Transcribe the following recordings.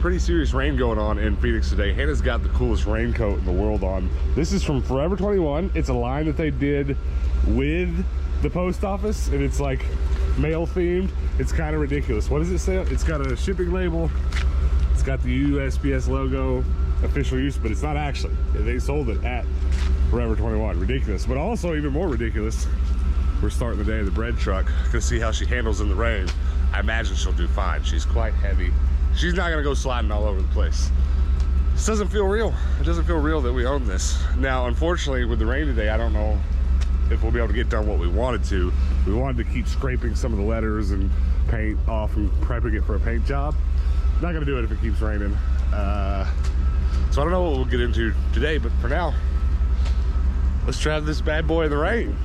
pretty serious rain going on in Phoenix today. Hannah's got the coolest raincoat in the world on. This is from Forever 21. It's a line that they did with the post office, and it's like mail themed. It's kind of ridiculous. What does it say? It's got a shipping label. It's got the USPS logo, official use, but it's not actually. They sold it at Forever 21. Ridiculous. But also even more ridiculous, we're starting the day in the bread truck. Gonna see how she handles in the rain. I imagine she'll do fine. She's quite heavy. She's not gonna go sliding all over the place. This doesn't feel real. It doesn't feel real that we own this. Now, unfortunately, with the rain today, I don't know if we'll be able to get done what we wanted to. We wanted to keep scraping some of the letters and paint off and prepping it for a paint job. Not gonna do it if it keeps raining. So I don't know what we'll get into today, but for now, let's drive this bad boy in the rain.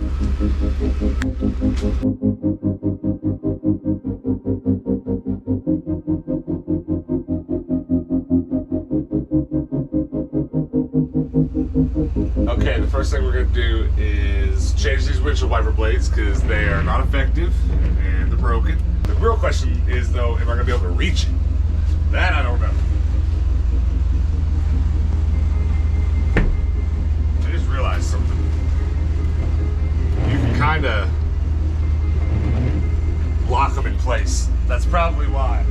Okay, the first thing we're gonna do is change these windshield wiper blades because they are not effective and they're broken. The real question is though, am I gonna be able to reach it? That I don't know. I just realized something. You can kind of lock them in place. That's probably why.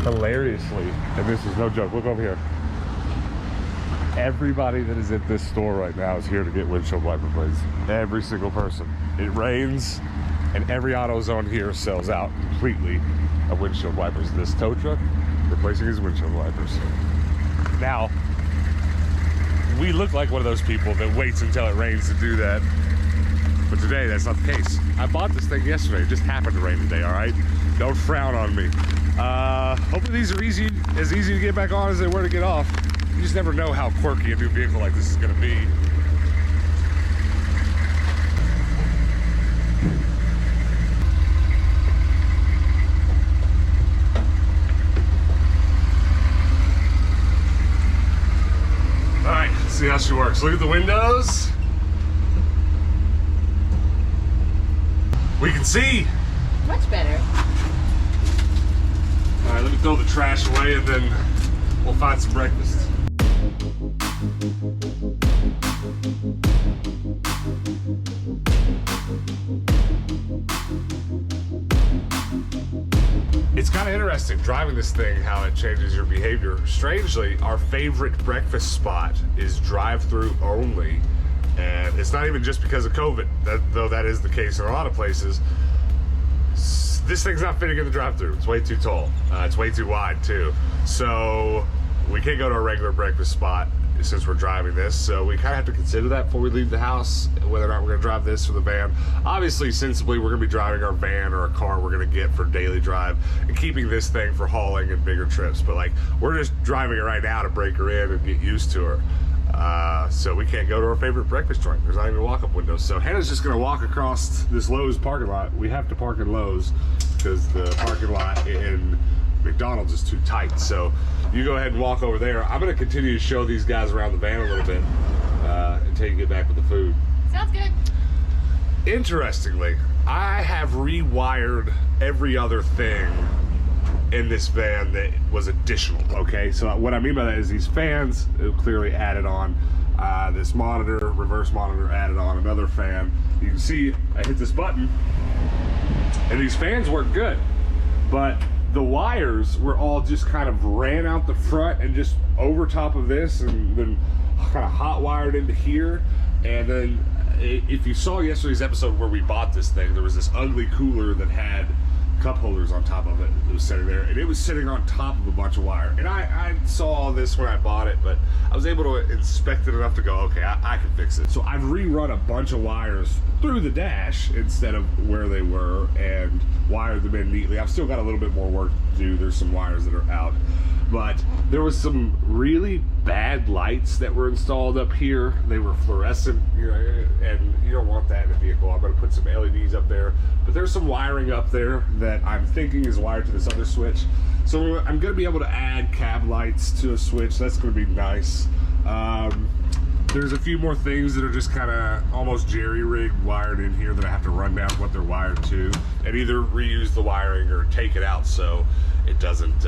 Hilariously, and this is no joke, look over here. Everybody that is at this store right now is here to get windshield wiper blades. Every single person. It rains, and every AutoZone here sells out completely of windshield wipers. This tow truck replacing his windshield wipers. Now, we look like one of those people that waits until it rains to do that. But today, that's not the case. I bought this thing yesterday. It just happened to rain today, all right? Don't frown on me. Hopefully these are as easy to get back on as they were to get off. You just never know how quirky a new vehicle like this is gonna be. All right, let's see how she works. Look at the windows. We can see. Much better. All right, let me throw the trash away and then we'll find some breakfast. It's kind of interesting driving this thing, how it changes your behavior. Strangely, our favorite breakfast spot is drive-through only. And it's not even just because of COVID, though that is the case in a lot of places. This thing's not fitting in the drive-thru. It's way too tall. It's way too wide too. So we can't go to a regular breakfast spot since we're driving this. So we kind of have to consider that before we leave the house, whether or not we're gonna drive this or the van. Obviously, sensibly, we're gonna be driving our van or a car we're gonna get for daily drive and keeping this thing for hauling and bigger trips. But like, we're just driving it right now to break her in and get used to her. So we can't go to our favorite breakfast joint. There's not even walk-up windows. So Hannah's just gonna walk across this Lowe's parking lot. We have to park in Lowe's because the parking lot in McDonald's is too tight. So you go ahead and walk over there. I'm gonna continue to show these guys around the van a little bit until you get back with the food. Sounds good. Interestingly, I have rewired every other thing in this van that was additional. Okay, so what I mean by that is these fans clearly added on, this monitor, reverse monitor added on, another fan. You can see I hit this button and these fans work good, but the wires were all just kind of ran out the front and just over top of this and then kind of hot wired into here. And then if you saw yesterday's episode where we bought this thing, there was this ugly cooler that had cup holders on top of it. It was sitting there, and it was sitting on top of a bunch of wire. And I saw all this when I bought it, but I was able to inspect it enough to go, okay, I can fix it. So I've rerun a bunch of wires through the dash instead of where they were and wired them in neatly. I've still got a little bit more work to do. There's some wires that are out. but there was some really bad lights that were installed up here. They were fluorescent, you know, and you don't want that in a vehicle. I'm going to put some LEDs up there, but there's some wiring up there that I'm thinking is wired to this other switch. So I'm going to be able to add cab lights to a switch. That's going to be nice. There's a few more things that are just kind of almost jerry-rigged wired in here that I have to run down what they're wired to and either reuse the wiring or take it out so it doesn't,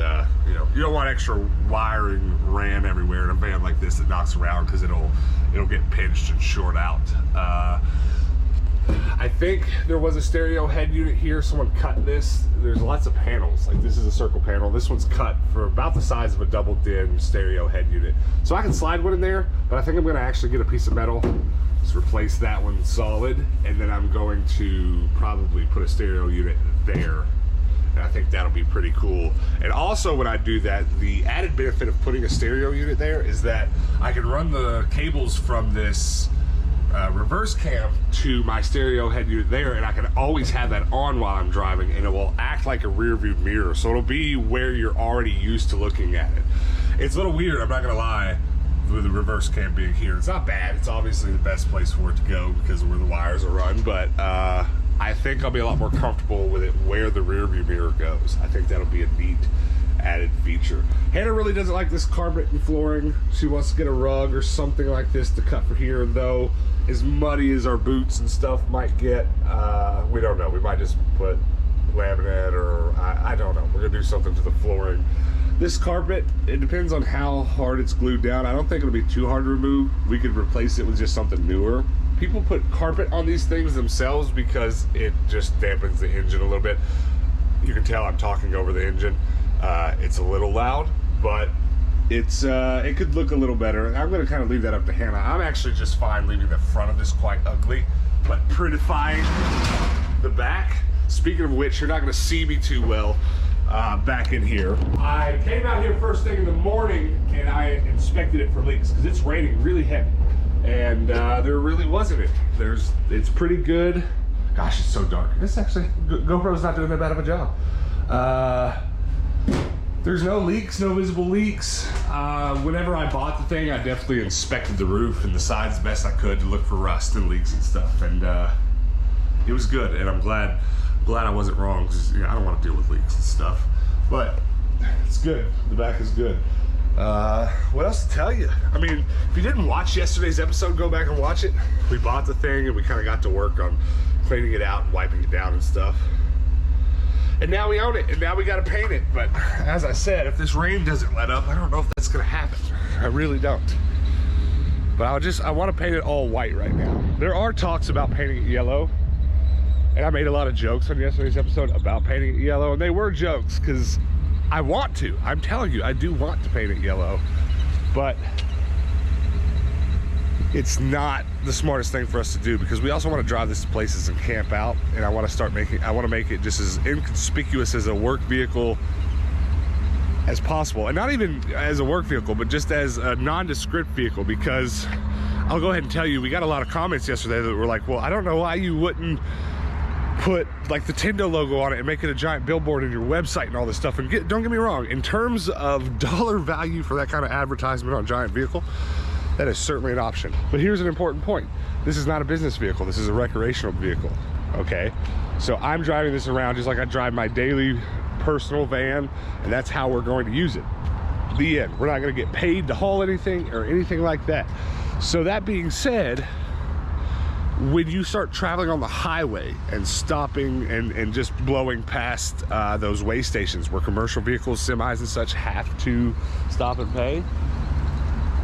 you know, you don't want extra wiring ran everywhere in a van like this that knocks around, because it'll get pinched and short out. I think there was a stereo head unit here. Someone cut this. There's lots of panels. Like, this is a circle panel. This one's cut for about the size of a double DIN stereo head unit. So I can slide one in there, but I think I'm going to actually get a piece of metal, just replace that one solid, and then I'm going to probably put a stereo unit there. And I think that'll be pretty cool. And also, when I do that, the added benefit of putting a stereo unit there is that I can run the cables from this reverse cam to my stereo head unit there, and I can always have that on while I'm driving, and it will act like a rear view mirror, so it'll be where you're already used to looking at it. It's a little weird, I'm not gonna lie, with the reverse cam being here. It's not bad. It's obviously the best place for it to go because of where the wires are run, but I think I'll be a lot more comfortable with it where the rear view mirror goes. I think that'll be a neat added feature. Hannah really doesn't like this carpet and flooring. She wants to get a rug or something like this to cut for here, though as muddy as our boots and stuff might get, we don't know. We might just put laminate, or I don't know. We're gonna do something to the flooring. This carpet, it depends on how hard it's glued down. I don't think it'll be too hard to remove. We could replace it with just something newer. People put carpet on these things themselves because it just dampens the engine a little bit. You can tell I'm talking over the engine. It's a little loud, but it's it could look a little better. I'm going to kind of leave that up to Hannah. I'm actually just fine leaving the front of this quite ugly, but prettifying the back. Speaking of which, you're not going to see me too well back in here. I came out here first thing in the morning and I inspected it for leaks because it's raining really heavy, and there really wasn't any. It's pretty good. Gosh, it's so dark. This actually, GoPro's not doing that bad of a job. There's no leaks, no visible leaks. Whenever I bought the thing, I definitely inspected the roof and the sides the best I could to look for rust and leaks and stuff, and it was good. And I'm glad I wasn't wrong, because I don't want to deal with leaks and stuff. But it's good. The back is good. What else to tell you? I mean, if you didn't watch yesterday's episode, go back and watch it. We bought the thing and we kind of got to work on cleaning it out and wiping it down and stuff. And now we own it, and now we gotta paint it. But as I said, if this rain doesn't let up, I don't know if that's gonna happen. I really don't. But I wanna paint it all white right now. There are talks about painting it yellow, and I made a lot of jokes on yesterday's episode about painting it yellow, and they were jokes, because I want to. I'm telling you, I do want to paint it yellow, but it's not the smartest thing for us to do, because we also want to drive this to places and camp out, and I want to make it just as inconspicuous as a work vehicle as possible. And not even as a work vehicle, but just as a nondescript vehicle, because I'll go ahead and tell you, we got a lot of comments yesterday that were like, well, I don't know why you wouldn't put like the Tindo logo on it and make it a giant billboard in your website and all this stuff. And don't get me wrong, in terms of dollar value for that kind of advertisement on a giant vehicle, that is certainly an option. But here's an important point. This is not a business vehicle. This is a recreational vehicle, okay? So I'm driving this around just like I drive my daily personal van, and that's how we're going to use it. The end. We're not gonna get paid to haul anything or anything like that. So that being said, when you start traveling on the highway and stopping and just blowing past those way stations where commercial vehicles, semis and such have to stop and pay,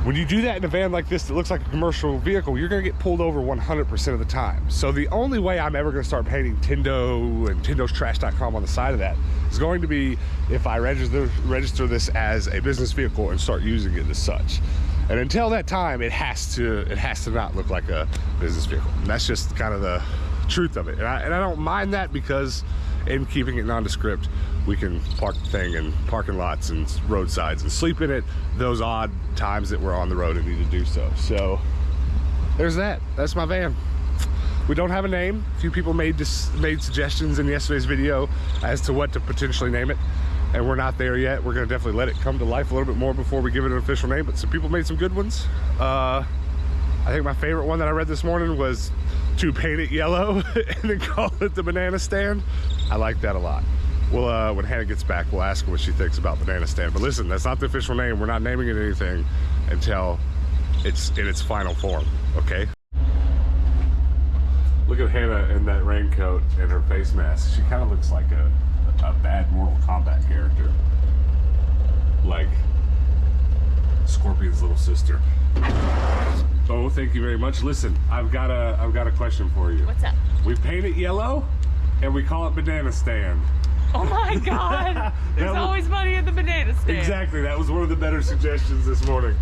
when you do that in a van like this that looks like a commercial vehicle, you're gonna get pulled over 100% of the time. So the only way I'm ever gonna start painting Tindo and tindostrash.com on the side of that is going to be if I register this as a business vehicle and start using it as such. And until that time, it has to not look like a business vehicle. And that's just kind of the truth of it. And I don't mind that, because in keeping it nondescript, we can park the thing in parking lots and roadsides and sleep in it those odd times that we're on the road and need to do so. So there's that. That's my van. We don't have a name. A few people made suggestions in yesterday's video as to what to potentially name it. and we're not there yet. We're gonna definitely let it come to life a little bit more before we give it an official name, but some people made some good ones. I think my favorite one that I read this morning was to paint it yellow and then call it the banana stand. I like that a lot. Well, when Hannah gets back, we'll ask her what she thinks about banana stand. But listen, that's not the official name. We're not naming it anything until it's in its final form, okay? Look at Hannah in that raincoat and her face mask. She kind of looks like a bad Mortal Kombat character. Like Scorpion's little sister. Oh, thank you very much. Listen, I've got a question for you. What's up? We paint it yellow and we call it banana stand. Oh my God! There's always money at the banana stand. Exactly, that was one of the better suggestions this morning.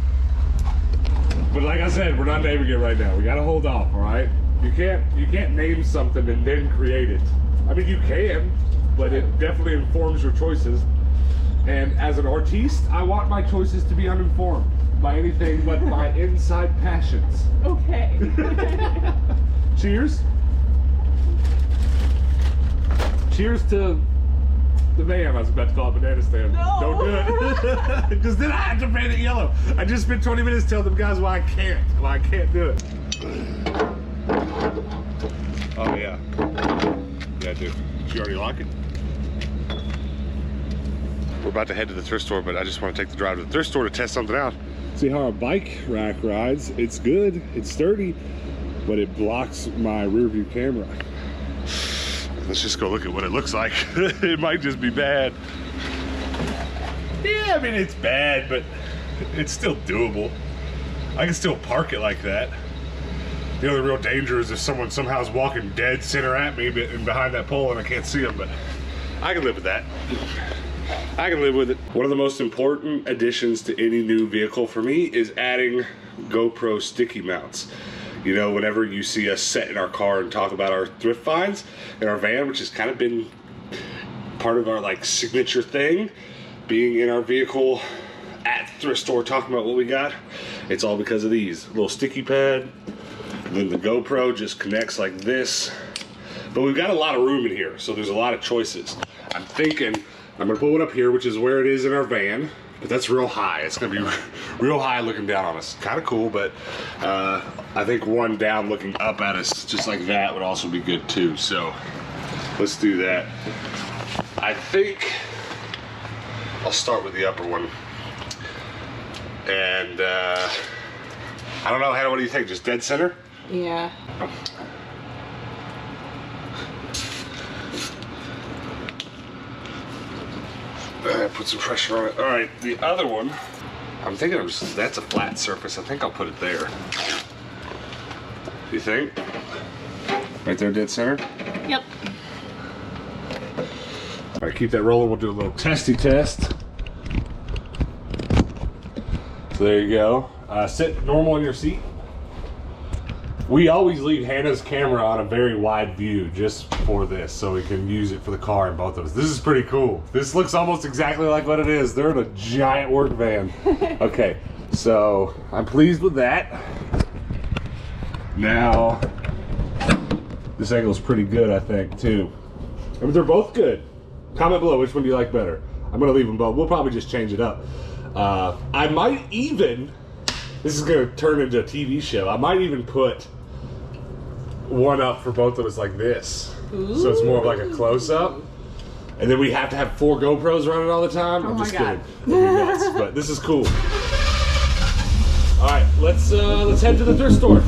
But like I said, we're not naming it right now. We gotta hold off, all right? You can't name something and then create it. I mean, you can, but it definitely informs your choices. And as an artiste, I want my choices to be uninformed by anything but my inside passions. Okay. Cheers. Cheers to the van I was about to call it banana stand. No. Don't do it. Because then I have to paint it yellow. I just spent 20 minutes telling them guys why I can't do it. Oh yeah. Yeah, dude. Did you already lock it? We're about to head to the thrift store, but I just want to take the drive to the thrift store to test something out. See how our bike rack rides. It's good, it's sturdy, but it blocks my rear view camera. Let's just go look at what it looks like. It might just be bad. Yeah, I mean, it's bad, but it's still doable. I can still park it like that. The only real danger is if someone somehow is walking dead center at me and behind that pole and I can't see them, but I can live with that. I can live with it. One of the most important additions to any new vehicle for me is adding GoPro sticky mounts. You know, whenever you see us sit in our car and talk about our thrift finds in our van, which has kind of been part of our like signature thing, being in our vehicle at the thrift store talking about what we got, it's all because of these. Little sticky pad, then the GoPro just connects like this. But we've got a lot of room in here, so there's a lot of choices. I'm thinking I'm gonna put one up here, which is where it is in our van, but that's real high. It's gonna be real high looking down on us. Kind of cool, but I think one down looking up at us just like that would also be good too. So let's do that. I think I'll start with the upper one. And I don't know, Hannah, what do you think? Just dead center? Yeah. Put some pressure on it. All right, the other one, I'm thinking that's a flat surface. I think I'll put it there. You think? Right there, dead center? Yep. All right, keep that rolling. We'll do a little testy test. So there you go. Sit normal in your seat. We always leave Hannah's camera on a very wide view just for this, so we can use it for the car in both of us. This is pretty cool. This looks almost exactly like what it is. They're in a giant work van. Okay, so I'm pleased with that. Now, this angle is pretty good, I think, too. I mean, they're both good. Comment below, which one do you like better? I'm gonna leave them both. We'll probably just change it up. I might even, this is gonna turn into a TV show. I might even put one up for both of us like this. Ooh. So it's more of like a close-up. And then we have to have 4 GoPros running all the time. I'm just kidding. That'd be nuts. But this is cool. All right, let's head to the thrift store. I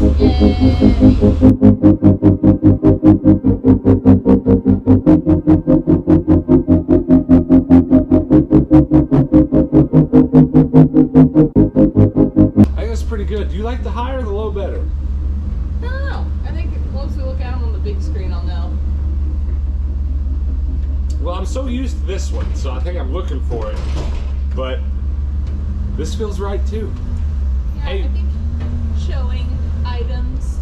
think that's pretty good. Do you like the high or the low better? I don't know. I think once we look at them on the big screen, I'll know. Well, I'm so used to this one, so I think I'm looking for it. But this feels right too. Yeah, Hey. I think showing items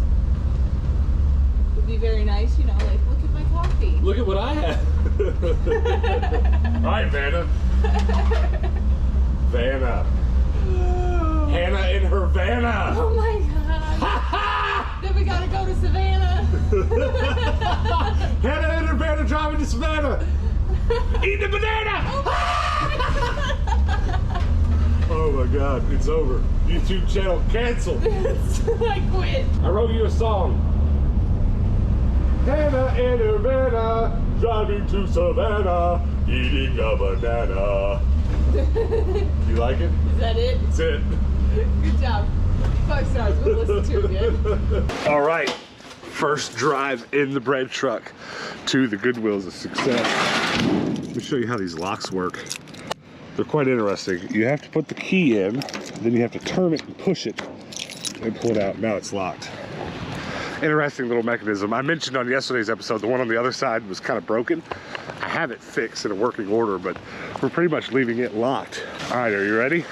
would be very nice. You know, like, look at my coffee. Look at what I have. All right, Vanna. Vanna. Hannah in her Vanna. Oh my god. Then we gotta go to Savannah. Hannah in her Vanna driving to Savannah. Eating a banana. Oh my God, it's over. YouTube channel canceled. I quit. I wrote you a song. Hannah and Urbana, driving to Savannah, eating a banana. You like it? Is that it? That's it. Good job. 5 stars. We'll listen to it again. All right, first drive in the bread truck to the Goodwill is a success. Let me show you how these locks work. They're quite interesting. You have to put the key in, then you have to turn it and push it and pull it out. Now it's locked. Interesting little mechanism. I mentioned on yesterday's episode, the one on the other side was kind of broken. I have it fixed in a working order, but we're pretty much leaving it locked. All right, are you ready?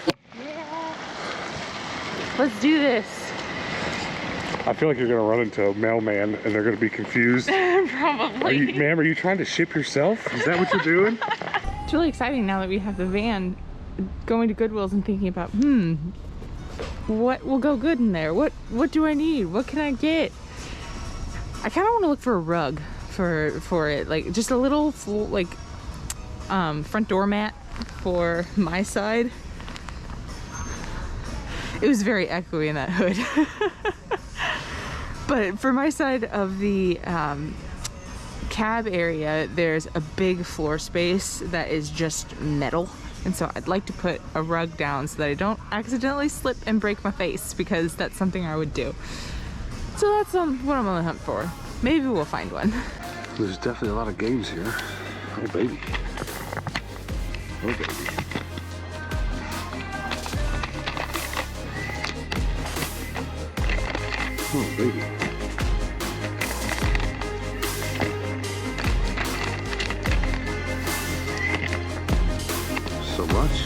Yeah. Let's do this. I feel like you're gonna run into a mailman and they're gonna be confused. Probably. Ma'am, are you trying to ship yourself? Is that what you're doing? It's really exciting now that we have the van, going to Goodwill's and thinking about, what will go good in there? What do I need? What can I get? I kind of want to look for a rug for it, like just a little front door mat for my side. It was very echoey in that hood. But for my side of the cab area, there's a big floor space that is just metal, and so I'd like to put a rug down so that I don't accidentally slip and break my face, because that's something I would do. So that's what I'm on the hunt for. Maybe we'll find one. There's definitely a lot of games here. Oh baby. Oh baby. Oh baby. So much.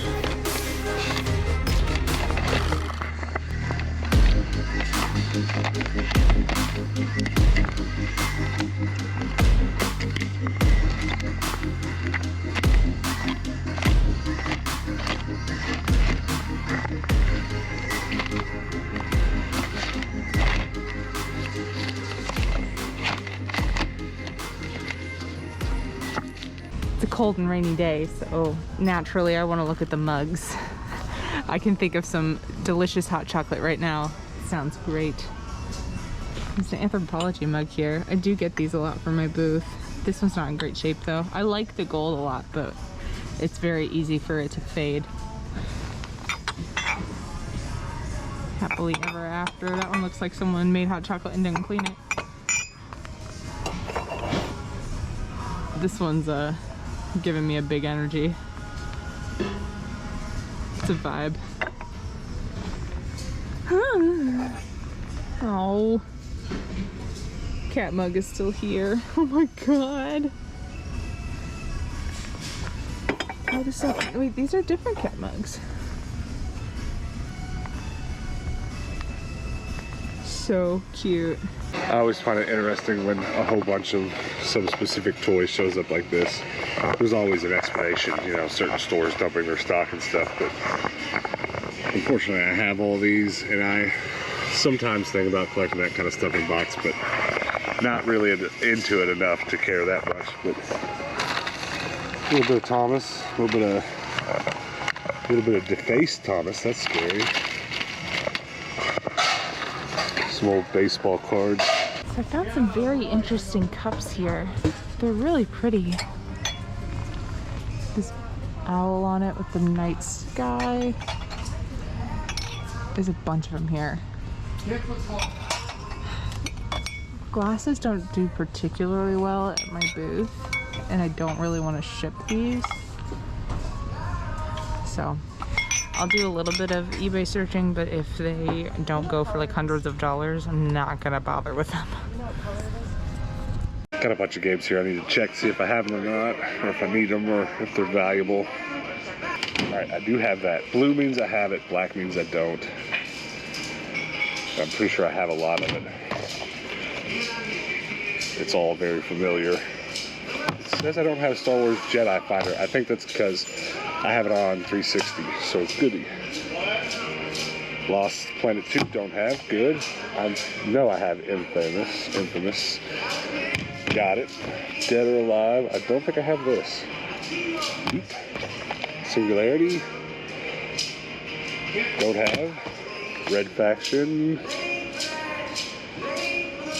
It's a cold and rainy day, so naturally I want to look at the mugs. I can think of some delicious hot chocolate right now. Sounds great. There's an Anthropology mug here. I do get these a lot for my booth. This one's not in great shape though. I like the gold a lot, but it's very easy for it to fade. Happily ever after. That one looks like someone made hot chocolate and didn't clean it. This one's giving me a big energy. It's a vibe. Oh, cat mug is still here. Oh my god. Oh, this is so, wait, these are different cat mugs. So cute. I always find it interesting when a whole bunch of some specific toy shows up like this. There's always an explanation, you know, certain stores dumping their stock and stuff, but unfortunately I have all these, and I sometimes think about collecting that kind of stuff in box, but not really into it enough to care that much. But a little bit of Thomas, a little bit of defaced Thomas. That's scary. Some old baseball cards. So I found some very interesting cups here. They're really pretty. This owl on it with the night sky. There's a bunch of them here. Glasses don't do particularly well at my booth, and I don't really want to ship these. So I'll do a little bit of eBay searching, but if they don't go for like hundreds of dollars, I'm not gonna bother with them. Got a bunch of games here I need to check, see if I have them or not, or if I need them, or if they're valuable. All right, I do have that. Blue means I have it, black means I don't. I'm pretty sure I have a lot of it. It's all very familiar. It says I don't have a Star Wars Jedi Fighter. I think that's because I have it on 360, so it's goody. Lost Planet 2 don't have, good. I know I have Infamous. Got it. Dead or Alive, I don't think I have this. Oop. Singularity. Don't have. Red Faction.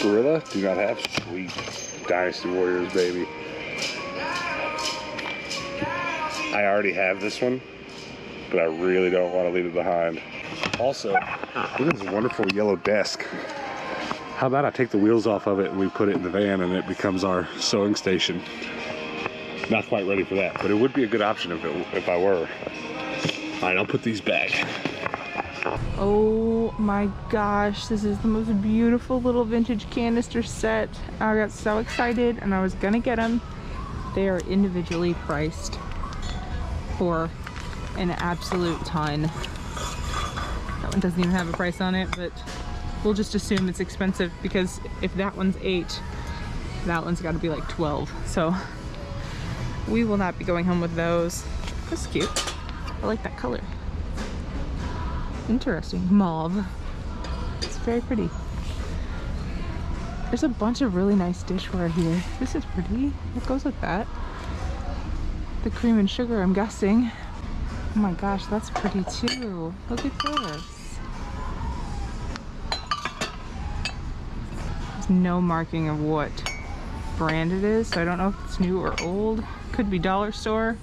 Gorilla. Do not have. Sweet. Dynasty Warriors, baby. I already have this one, but I really don't want to leave it behind. Also, look at this wonderful yellow desk. How about I take the wheels off of it and we put it in the van and it becomes our sewing station. Not quite ready for that, but it would be a good option if I were. All right, I'll put these back. Oh my gosh, this is the most beautiful little vintage canister set. I got so excited and I was gonna get them. They are individually priced for an absolute ton. That one doesn't even have a price on it, but we'll just assume it's expensive because if that one's 8, that one's got to be like 12. So we will not be going home with those. That's cute. I like that color. Interesting. Mauve. It's very pretty. There's a bunch of really nice dishware here. This is pretty. What goes with that? The cream and sugar, I'm guessing. Oh my gosh, that's pretty too. Look at this. There's no marking of what brand it is, so I don't know if it's new or old. Could be dollar store.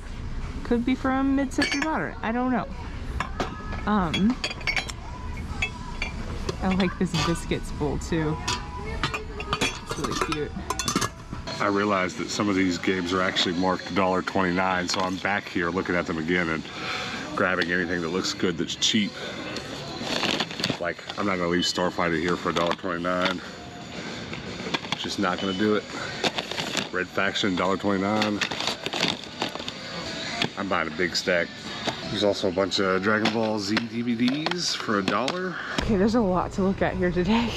Could be from mid-century modern. I don't know. I like this biscuits bowl too. It's really cute. I realized that some of these games are actually marked $1.29, so I'm back here looking at them again and grabbing anything that looks good that's cheap. Like, I'm not gonna leave Starfighter here for $1.29. Just not gonna do it. Red Faction, $1.29. I'm buying a big stack. There's also a bunch of Dragon Ball Z DVDs for $1. Okay, there's a lot to look at here today.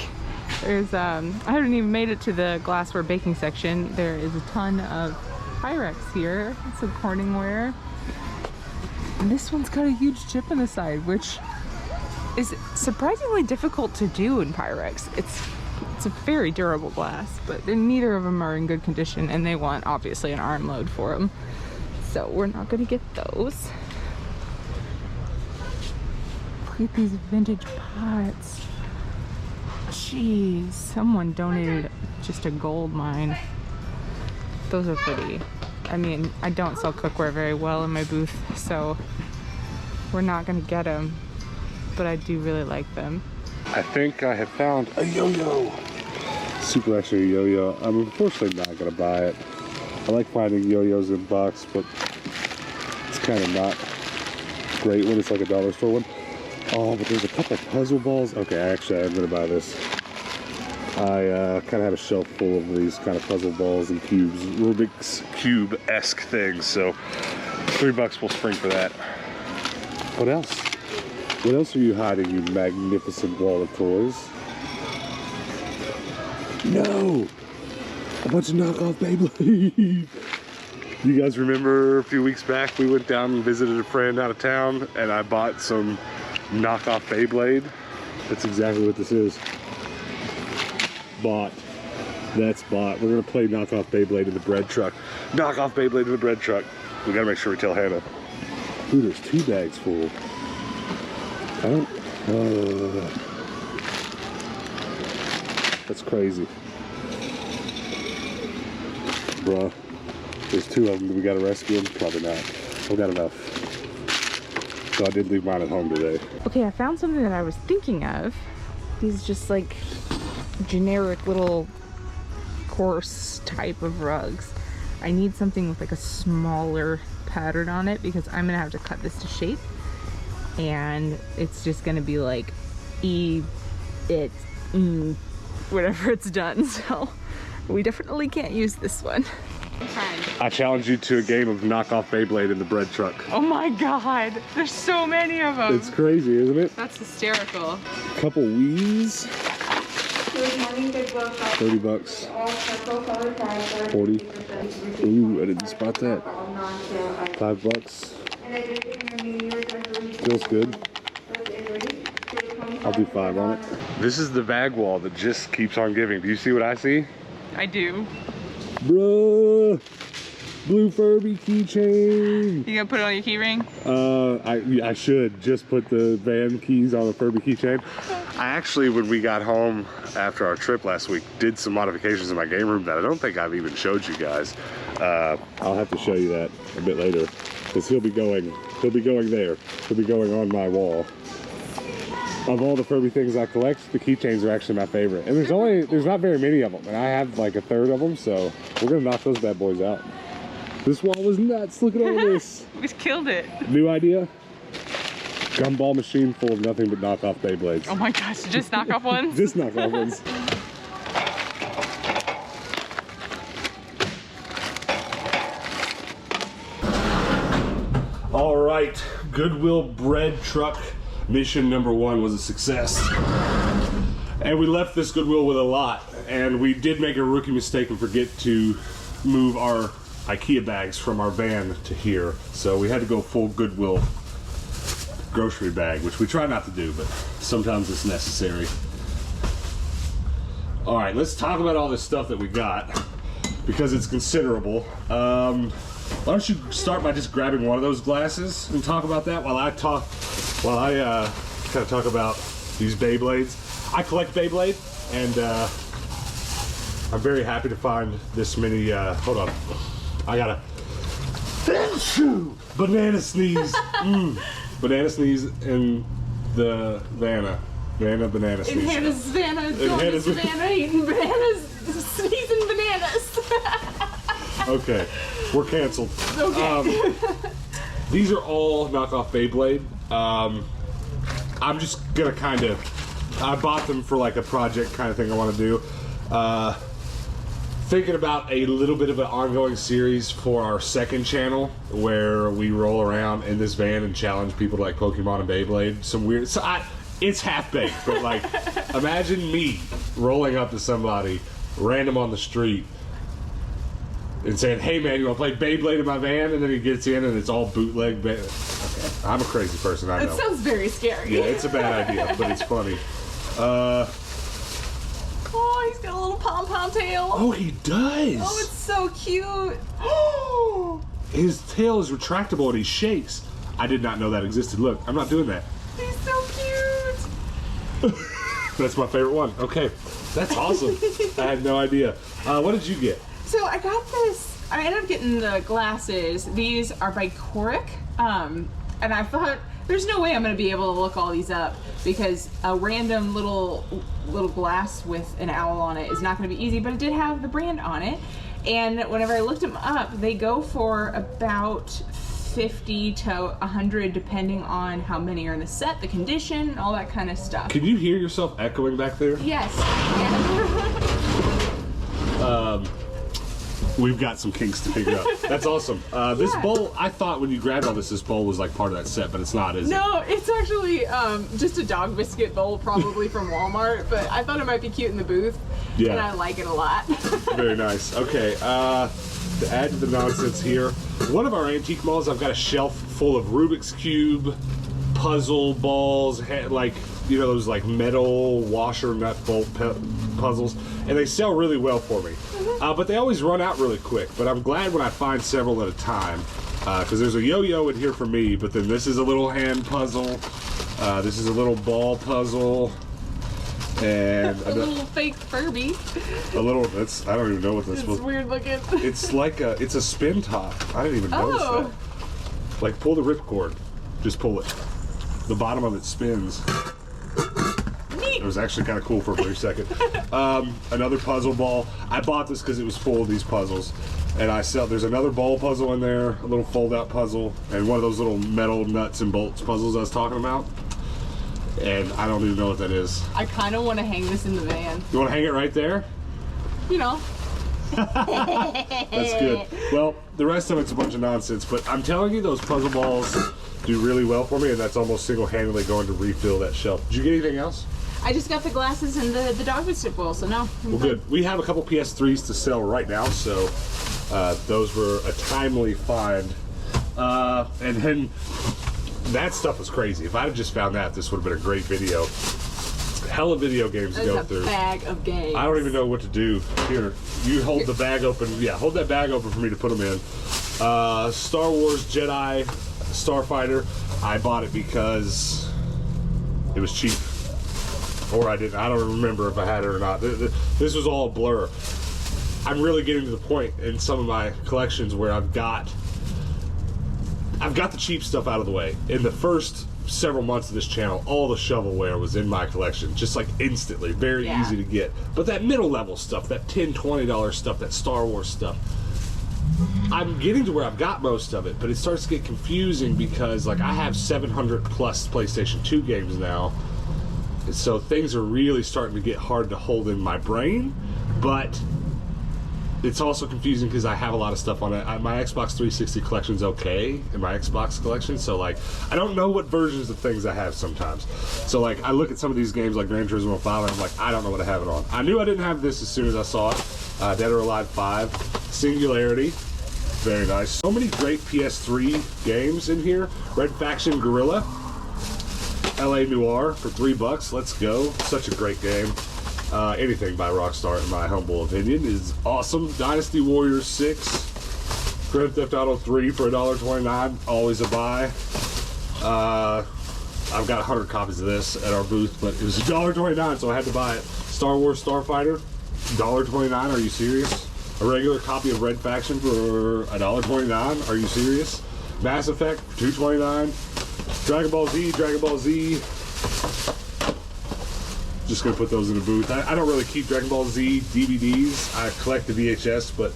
There's, I haven't even made it to the glassware baking section. There is a ton of Pyrex here, some Corningware. And this one's got a huge chip in the side, which is surprisingly difficult to do in Pyrex. It's a very durable glass, but neither of them are in good condition, and they want, obviously, an arm load for them. So we're not gonna get those. Look at these vintage pots. Jeez, someone donated just a gold mine. Those are pretty. I mean, I don't sell cookware very well in my booth, so we're not gonna get them, but I do really like them. I think I have found a yo-yo. Super extra yo-yo. I'm unfortunately not gonna buy it. I like finding yo-yos in box, but it's kind of not great when it's like a dollar store one. Oh, but there's a couple puzzle balls. Okay, actually, I'm gonna buy this. I kind of have a shelf full of these kind of puzzle balls and cubes, Rubik's Cube-esque things, so $3 will spring for that. What else? What else are you hiding, you magnificent wall of toys? No! A bunch of knockoff Beyblade! You guys remember a few weeks back we went down and visited a friend out of town and I bought some knockoff Beyblade? That's exactly what this is. Bought. That's bought. We're gonna play knockoff Beyblade in the bread truck. Knockoff Beyblade in the bread truck. We gotta make sure we tell Hannah. Ooh, there's 2 bags full. I don't. That's crazy. Bruh. There's 2 of them. Do we gotta rescue them? Probably not. We got enough. So I did leave mine at home today. Okay, I found something that I was thinking of. These just like generic little coarse type of rugs. I need something with like a smaller pattern on it because I'm gonna have to cut this to shape, and it's just gonna be like whatever it's done. So we definitely can't use this one. I challenge you to a game of knockoff Beyblade in the bread truck. Oh my god, there's so many of them. It's crazy, isn't it? That's hysterical. Couple Wii's. $30. 40. Ooh, I didn't spot that. $5. Feels good. I'll do 5 on it. This is the bag wall that just keeps on giving. Do you see what I see? I do. Bruh! blue Furby keychain. You gonna put it on your key ring? I should just put the van keys on the Furby keychain. I actually, when we got home after our trip last week, did some modifications in my game room that I don't think I've even showed you guys. I'll have to show you that a bit later, because he'll be going there. He'll be going on my wall. Of all the Furby things I collect, the keychains are actually my favorite. And there's not very many of them, and I have like a third of them, so we're gonna knock those bad boys out. This wall was nuts. Look at all this. We just killed it. New idea? Gumball machine full of nothing but knockoff Beyblades. Oh my gosh, just knockoff ones? Just knockoff ones. All right, Goodwill bread truck mission number 1 was a success. And we left this Goodwill with a lot, and we did make a rookie mistake and forget to move our IKEA bags from our van to here. So we had to go full Goodwill grocery bag, which we try not to do, but sometimes it's necessary. All right, let's talk about all this stuff that we got, because it's considerable. Why don't you start by just grabbing one of those glasses and talk about that while I kind of talk about these Beyblades. I collect Beyblade, and I'm very happy to find this many. Hold on, I gotta banana sneeze. Banana sneeze in the Vanna banana sneeze. In Hannah's Vanna, going to Savannah, eating bananas, sneezing bananas. Okay, we're canceled. Okay. These are all knockoff Beyblade. I'm just gonna I bought them for like a project kind of thing I want to do. Thinking about a little bit of an ongoing series for our second channel where we roll around in this van and challenge people to like Pokemon and Beyblade. Some weird, it's half baked, but like imagine me rolling up to somebody random on the street and saying, "Hey man, you want to play Beyblade in my van?" And then he gets in and it's all bootleg. Okay, I'm a crazy person, I know. It sounds very scary. Yeah, it's a bad idea, but it's funny. Oh, he's got a little pom-pom tail. Oh, he does. Oh, it's so cute. His tail is retractable and he shakes. I did not know that existed. Look, I'm not doing that. He's so cute. That's my favorite one. Okay, that's awesome. I had no idea. What did you get? So I got this. I ended up getting the glasses. These are by Coric. And I thought, there's no way I'm going to be able to look all these up, because a random little glass with an owl on it is not going to be easy, but it did have the brand on it. And whenever I looked them up, they go for about 50 to 100 depending on how many are in the set, the condition, all that kind of stuff. Can you hear yourself echoing back there? Yes. We've got some kinks to figure out. That's awesome. This bowl, I thought when you grabbed all this bowl was like part of that set, but it's not, is it? No, it's actually just a dog biscuit bowl, probably from Walmart, but I thought it might be cute in the booth, Yeah. and I like it a lot. Very nice. Okay, to add to the nonsense here, one of our antique malls, I've got a shelf full of Rubik's Cube, puzzle balls, like, you know, those like metal washer nut bolt puzzles, and they sell really well for me. But they always run out really quick, but I'm glad when I find several at a time, because there's a yo-yo in here for me, but then this is a little hand puzzle, this is a little ball puzzle, and A little fake Furby. a little, I don't even know what this It's was. weird looking. It's like it's a spin top. I didn't even notice that. Like, pull the ripcord. Just pull it. The bottom of it spins. It was actually kind of cool for a brief second. Another puzzle ball. I bought this because it was full of these puzzles. And there's another ball puzzle in there, a little fold-out puzzle, and one of those little metal nuts and bolts puzzles I was talking about. And I don't even know what that is. I kind of want to hang this in the van. You want to hang it right there? You know. That's good. Well, the rest of it's a bunch of nonsense, but I'm telling you, those puzzle balls do really well for me, and that's almost single-handedly going to refill that shelf. Did you get anything else? I just got the glasses and the dog biscuit bowl, so no. Well, good. We have a couple PS3s to sell right now, so those were a timely find. And then that stuff was crazy. If I had just found that, this would have been a great video. Hella video games to go There's a through. bag of games. I don't even know what to do. Here, you hold the bag open. Yeah, hold that bag open for me to put them in. Star Wars Jedi Starfighter. I bought it because it was cheap. Or I didn't. I don't remember if I had it or not. This was all a blur. I'm really getting to the point in some of my collections where I've got the cheap stuff out of the way. In the first several months of this channel, all the shovelware was in my collection, just like instantly, very easy to get. But that middle level stuff, that $10, $20 stuff, that Star Wars stuff, I'm getting to where I've got most of it, but it starts to get confusing because like I have 700 plus PlayStation 2 games now, and so things are really starting to get hard to hold in my brain, but it's also confusing because I have a lot of stuff on it. My Xbox 360 collection's okay in my Xbox collection, so like I don't know what versions of things I have sometimes. So like I look at some of these games like Gran Turismo 5 and I'm like, I don't know what I have it on. I knew I didn't have this as soon as I saw it. Dead or Alive 5, Singularity, very nice. So many great PS3 games in here. Red Faction Guerrilla, LA Noire for $3. Let's go. Such a great game. Anything by Rockstar, in my humble opinion, is awesome. Dynasty Warriors 6, Grand Theft Auto 3 for $1.29, always a buy. I've got 100 copies of this at our booth, but it was $1.29, so I had to buy it. Star Wars Starfighter, $1.29, are you serious? A regular copy of Red Faction for $1.29, are you serious? Mass Effect for $2.29, Dragon Ball Z. Just gonna put those in the booth. I don't really keep Dragon Ball Z DVDs. I collect the VHS, but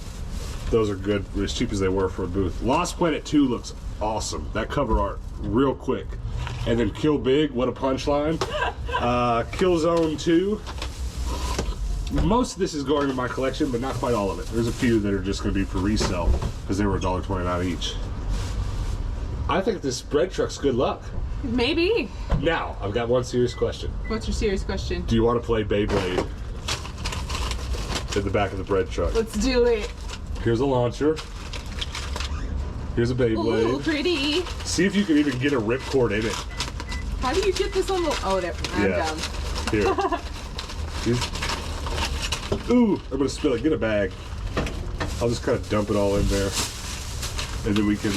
those are good. They're as cheap as they were for a booth. Lost Planet 2 looks awesome. That cover art, real quick. And then Kill Big, what a punchline. Killzone 2. Most of this is going in my collection, but not quite all of it. There's a few that are just gonna be for resale because they were $1.29 each. I think this bread truck's good luck. Maybe. Now, I've got one serious question. What's your serious question? Do you want to play Beyblade in the back of the bread truck? Let's do it. Here's a launcher. Here's a Beyblade. Ooh, pretty. See if you can even get a ripcord in it. How do you get this on the... Oh, there. I'm dumb. Here. Ooh, I'm going to spill it. Get a bag. I'll just kind of dump it all in there. And then we can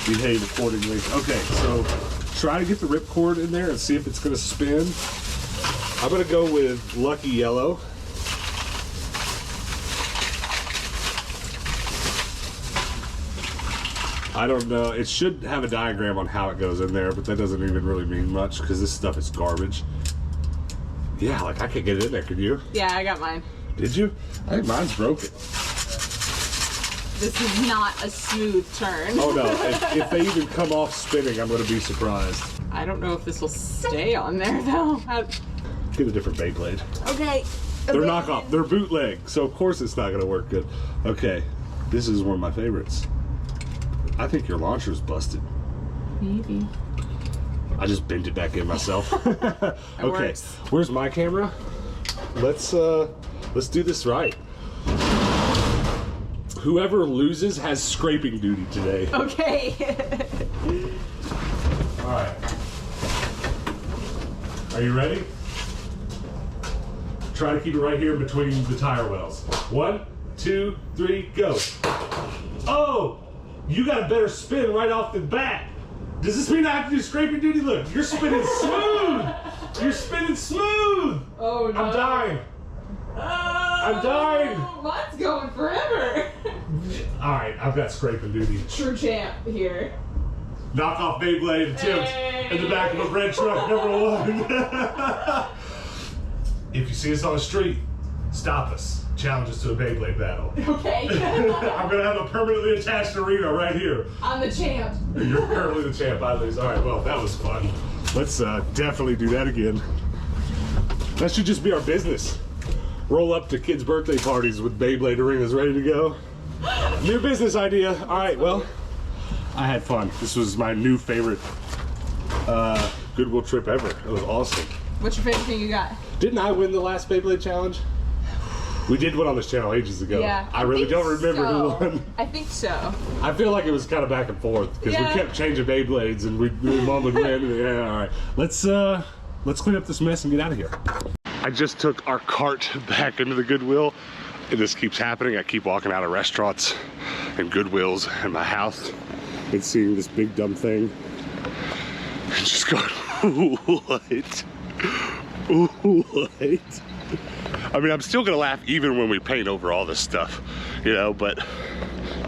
behave accordingly. Okay, so try to get the ripcord in there and see if it's going to spin. I'm going to go with Lucky Yellow. I don't know. It should have a diagram on how it goes in there, but that doesn't even really mean much because this stuff is garbage. Yeah, like I can't get it in there. Could you? Yeah, I got mine. Did you? I think mine's broken. This is not a smooth turn. Oh no, if they even come off spinning, I'm going to be surprised. I don't know if this will stay on there though. Get a different Beyblade. Okay. They're knockoff. They're bootleg, so of course it's not going to work good. Okay, this is one of my favorites. I think your launcher's busted. Maybe. I just bent it back in myself. Okay, works. Where's my camera? Let's do this right. Whoever loses has scraping duty today. Okay. All right. Are you ready? Try to keep it right here between the tire wells. 1, 2, 3, go. Oh, you got a better spin right off the bat. Does this mean I have to do scraping duty? Look, you're spinning smooth. You're spinning smooth. Oh no. I'm dying. I'm dying. Mine's going forever. All right, I've got scraping duty. True champ here. Knockoff Beyblade attempt in the back of a bread truck, #1. If you see us on the street, stop us. Challenge us to a Beyblade battle. Okay. I'm gonna have a permanently attached arena right here. I'm the champ. You're currently the champ, I lose. All right, well, that was fun. Let's definitely do that again. That should just be our business. Roll up to kids' birthday parties with Beyblade arenas ready to go. New business idea. All right, well, I had fun. This was my new favorite Goodwill trip ever. It was awesome. What's your favorite thing you got? Didn't I win the last Beyblade challenge? We did one on this channel ages ago. Yeah. I really don't remember who won. I think so. I feel like it was kind of back and forth because we kept changing Beyblades and mom would win. Yeah, all right. Let's clean up this mess and get out of here. I just took our cart back into the Goodwill. and this keeps happening. I keep walking out of restaurants and Goodwills in my house and seeing this big dumb thing and just going, what? What? I mean, I'm still gonna laugh even when we paint over all this stuff, you know, but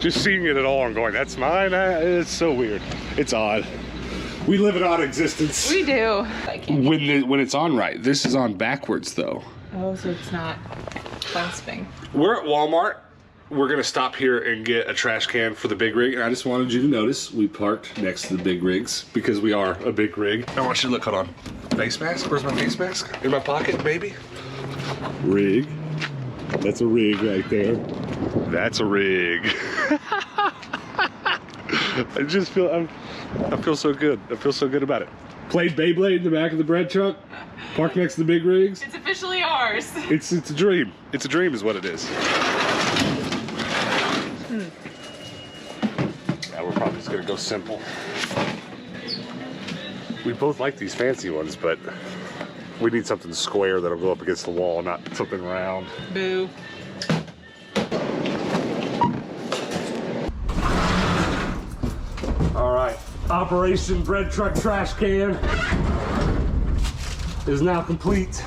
just seeing it at all and going, that's mine, it's so weird. It's odd. We live an odd existence. We do. When it's on right. This is on backwards though. Oh, so it's not clasping. We're at Walmart. We're gonna stop here and get a trash can for the big rig. And I just wanted you to notice we parked next to the big rigs because we are a big rig. I want you to look, hold on. Face mask, where's my face mask? In my pocket, maybe? Rig. That's a rig right there. That's a rig. I just feel, I feel so good. I feel so good about it. Played Beyblade in the back of the bread truck. Parked next to the big rigs. It's officially ours. It's a dream. It's a dream is what it is. Yeah, we're probably just gonna go simple. We both like these fancy ones, but we need something square that'll go up against the wall, not something round. Boo. All right, Operation Bread Truck Trash Can is now complete.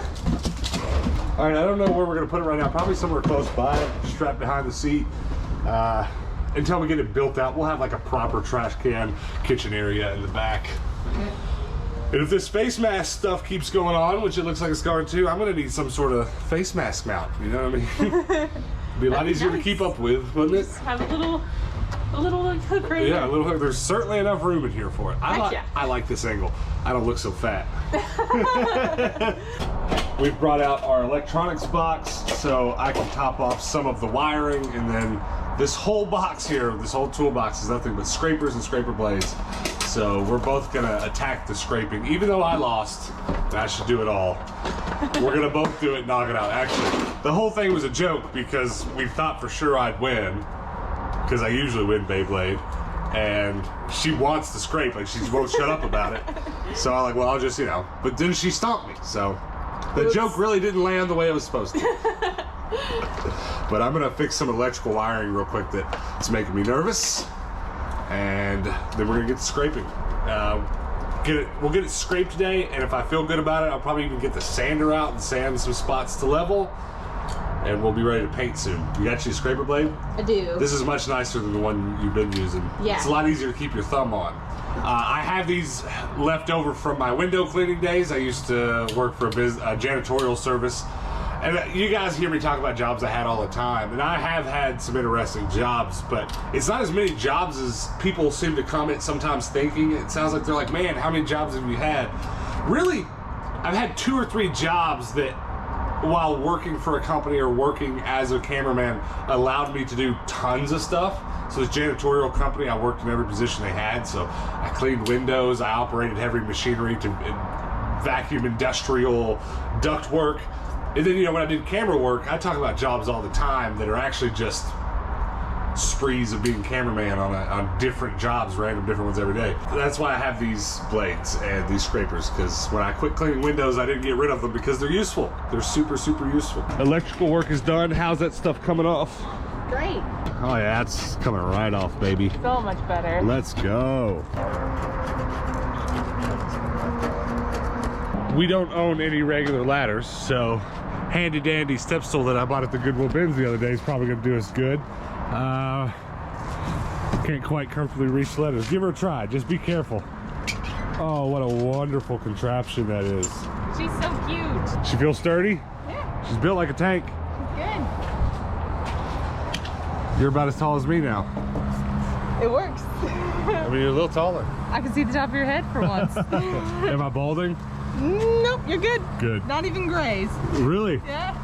All right, I don't know where we're gonna put it right now. Probably somewhere close by, strapped behind the seat. Until we get it built out, we'll have like a proper trash can kitchen area in the back. Okay. And if this face mask stuff keeps going on, which it looks like it's going to, I'm gonna need some sort of face mask mount. You know what I mean? It'd be a lot easier to keep up with, wouldn't it? Just have a little like hook right Yeah, here. a little hook. There's certainly enough room in here for it. Yeah. I like this angle. I don't look so fat. We've brought out our electronics box so I can top off some of the wiring, and then this whole box here, this whole toolbox is nothing but scrapers and scraper blades. So we're both gonna attack the scraping. Even though I lost, and I should do it all, we're gonna both do it, knock it out. Actually, the whole thing was a joke because we thought for sure I'd win, because I usually win Beyblade, and she wants to scrape, like she won't shut up about it. So I'm like, well, I'll just, you know, but then she stomped me, so the joke really didn't land the way it was supposed to. But I'm gonna fix some electrical wiring real quick that's making me nervous, and then we're gonna get to scraping. We'll get it scraped today, and if I feel good about it, I'll probably even get the sander out and sand some spots to level, and we'll be ready to paint soon. You got your scraper blade? I do. This is much nicer than the one you've been using. Yeah. It's a lot easier to keep your thumb on. I have these left over from my window cleaning days. I used to work for a janitorial service. And you guys hear me talk about jobs I had all the time. And I have had some interesting jobs, but it's not as many jobs as people seem to comment sometimes thinking. It sounds like they're like, man, how many jobs have you had? Really, I've had 2 or 3 jobs that, while working for a company or working as a cameraman, allowed me to do tons of stuff. So this janitorial company, I worked in every position they had. So I cleaned windows, I operated heavy machinery to vacuum industrial duct work. And then, you know, when I did camera work, I talk about jobs all the time that are actually just sprees of being cameraman on different jobs, random different ones every day. That's why I have these blades and these scrapers, because when I quit cleaning windows, I didn't get rid of them because they're useful. They're super, super useful. Electrical work is done. How's that stuff coming off? Great. Oh yeah, it's coming right off, baby. So much better. Let's go. We don't own any regular ladders, so handy dandy step stool that I bought at the Goodwill bins the other day is probably gonna do us good. Can't quite comfortably reach the ladders. Give her a try, just be careful. Oh, what a wonderful contraption that is. She's so cute. She feels sturdy? Yeah. She's built like a tank. Good. You're about as tall as me now. It works. I mean, you're a little taller. I can see the top of your head for once. Am I balding? Nope, you're good. Good. Not even grays. Really? Yeah.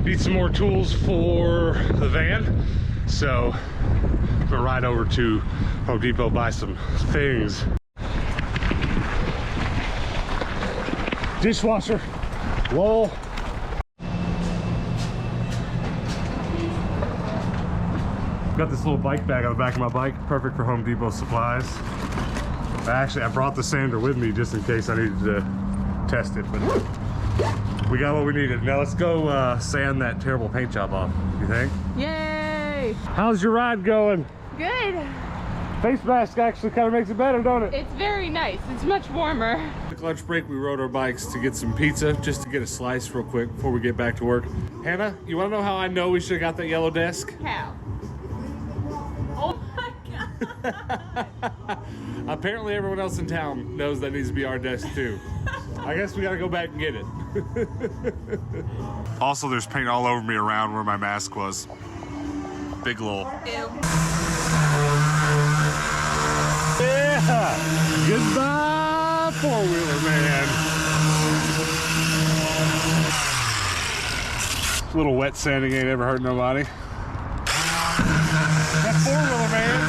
Need some more tools for the van, so I'm gonna ride over to Home Depot, buy some things. Dishwasher, lol. Got this little bike bag on the back of my bike, perfect for Home Depot supplies. Actually, I brought the sander with me just in case I needed to test it, but we got what we needed. Now let's go sand that terrible paint job off, you think? Yay! How's your ride going? Good. Face mask actually kind of makes it better, don't it? It's very nice. It's much warmer. Quick lunch break, we rode our bikes to get some pizza, just to get a slice real quick before we get back to work. Hannah, you want to know how I know we should have got that yellow desk? How? Oh my god. Apparently everyone else in town knows that needs to be our desk too. I guess we gotta go back and get it. Also, there's paint all over me around where my mask was. Big lol. Ew. Yeah! Goodbye, four-wheeler man. Little wet sanding ain't ever hurt nobody. That four-wheeler man.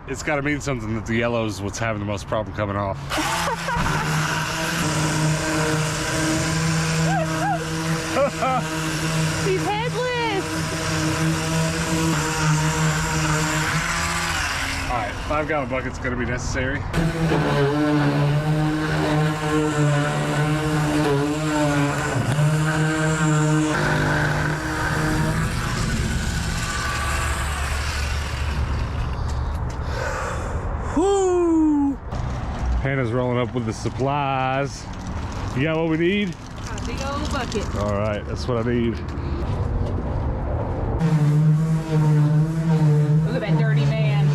It's gotta mean something that the yellow is what's having the most problem coming off. He's headless. All right, 5-gallon bucket's gonna be necessary. Woo! Hannah's rolling up with the supplies. You got what we need? A big old bucket. All right, that's what I need. Look at that dirty man.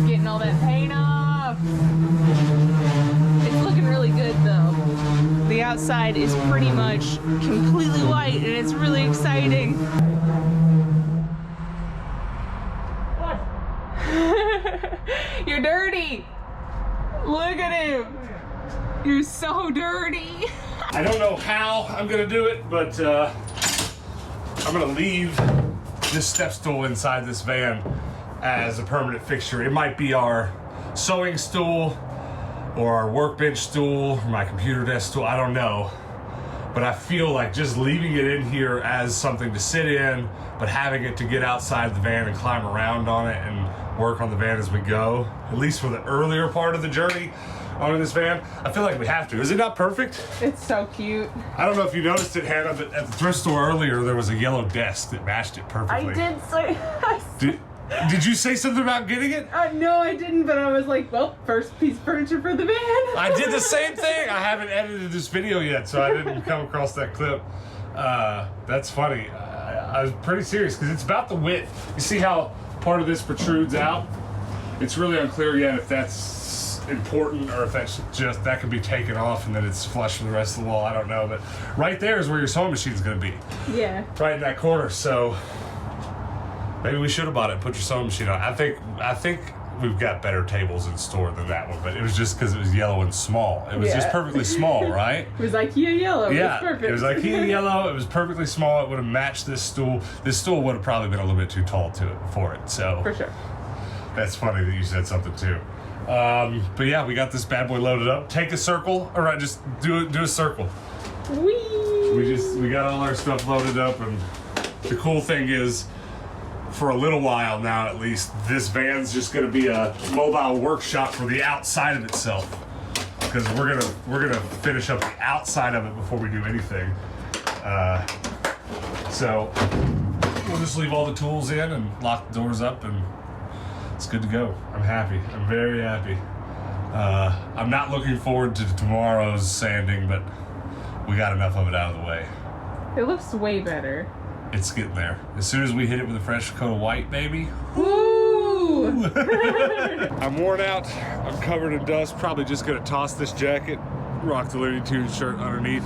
Getting all that paint off. It's looking really good though. The outside is pretty much completely white and it's really exciting. What? You're dirty. Look at him. You're so dirty. I don't know how I'm gonna do it, but I'm gonna leave this step stool inside this van as a permanent fixture. It might be our sewing stool or our workbench stool or my computer desk stool, I don't know. But I feel like just leaving it in here as something to sit in, but having it to get outside the van and climb around on it and work on the van as we go, at least for the earlier part of the journey on this van, I feel like we have to. Is it not perfect? It's so cute. I don't know if you noticed it, Hannah, but at the thrift store earlier, there was a yellow desk that matched it perfectly. I did say. Did you say something about getting it? No, I didn't, but I was like, well, first piece of furniture for the van. I did the same thing. I haven't edited this video yet, so I didn't come across that clip. That's funny. I was pretty serious because it's about the width. You see how part of this protrudes out? It's really unclear yet if that's important or if that's just, that could be taken off and then it's flush with the rest of the wall. I don't know, but right there is where your sewing machine is going to be. Yeah. Right in that corner. So maybe we should have bought it and put your sewing machine on. I think we've got better tables in store than that one, but it was just because it was yellow and small. It was just perfectly small, right? It was IKEA yellow. Yeah, it was perfect. It was IKEA yellow. It was perfectly small. It would have matched this stool. This stool would have probably been a little bit too tall for it. So for sure. That's funny that you said something too. But yeah, we got this bad boy loaded up. Take a circle. All right, just do a circle. Whee! We got all our stuff loaded up, and the cool thing is, for a little while now at least, this van's just going to be a mobile workshop for the outside of itself, because we're gonna finish up the outside of it before we do anything. So we'll just leave all the tools in and lock the doors up, and it's good to go. I'm happy. I'm very happy. I'm not looking forward to tomorrow's sanding, but we got enough of it out of the way. It looks way better. It's getting there. As soon as we hit it with a fresh coat of white, baby. Woo! I'm worn out. I'm covered in dust. Probably just gonna toss this jacket, rock the Looney Tunes shirt underneath.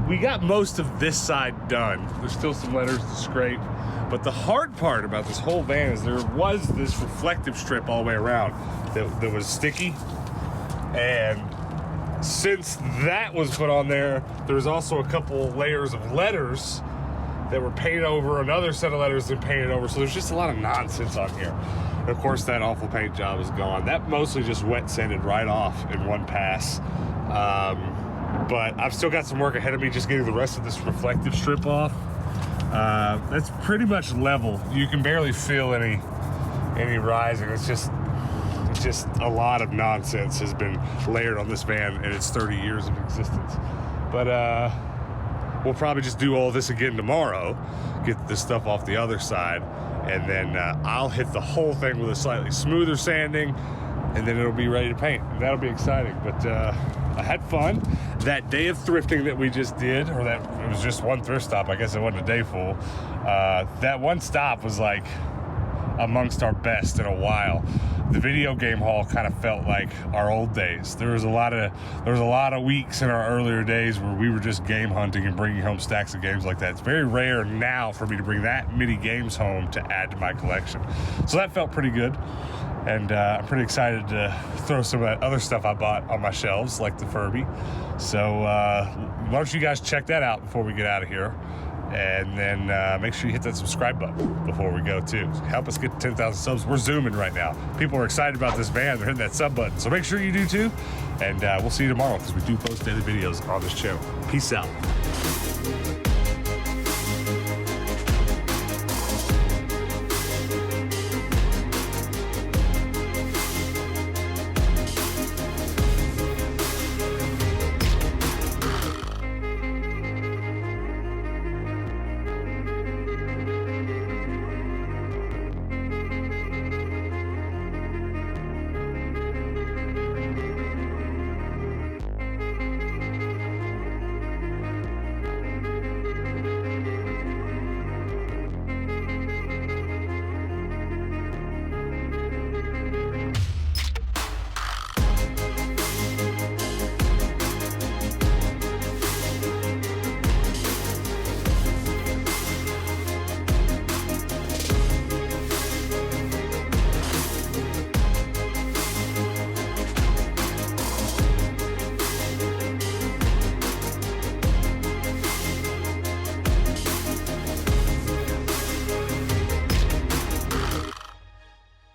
We got most of this side done. There's still some letters to scrape. But the hard part about this whole van is there was this reflective strip all the way around that was sticky. And since that was put on there, there's also a couple layers of letters that were painted over, another set of letters that painted over. So there's just a lot of nonsense on here. And of course, that awful paint job is gone. That mostly just wet sanded right off in one pass. But I've still got some work ahead of me just getting the rest of this reflective strip off. That's pretty much level. You can barely feel any rising. It's just just a lot of nonsense has been layered on this van in its 30 years of existence. But we'll probably just do all this again tomorrow, get this stuff off the other side, and then I'll hit the whole thing with a slightly smoother sanding, and then it'll be ready to paint. And that'll be exciting. But I had fun. That day of thrifting that we just did, or that it was just one thrift stop, I guess it wasn't a day full. That one stop was like amongst our best in a while. The video game haul kind of felt like our old days. There was a lot of weeks in our earlier days where we were just game hunting and bringing home stacks of games like that. It's very rare now for me to bring that many games home to add to my collection. So that felt pretty good. And I'm pretty excited to throw some of that other stuff I bought on my shelves, like the Furby. So why don't you guys check that out before we get out of here. And then make sure you hit that subscribe button before we go too. Help us get to 10,000 subs. We're zooming right now. People are excited about this van. They're hitting that sub button. So make sure you do too. And we'll see you tomorrow because we do post daily videos on this channel. Peace out.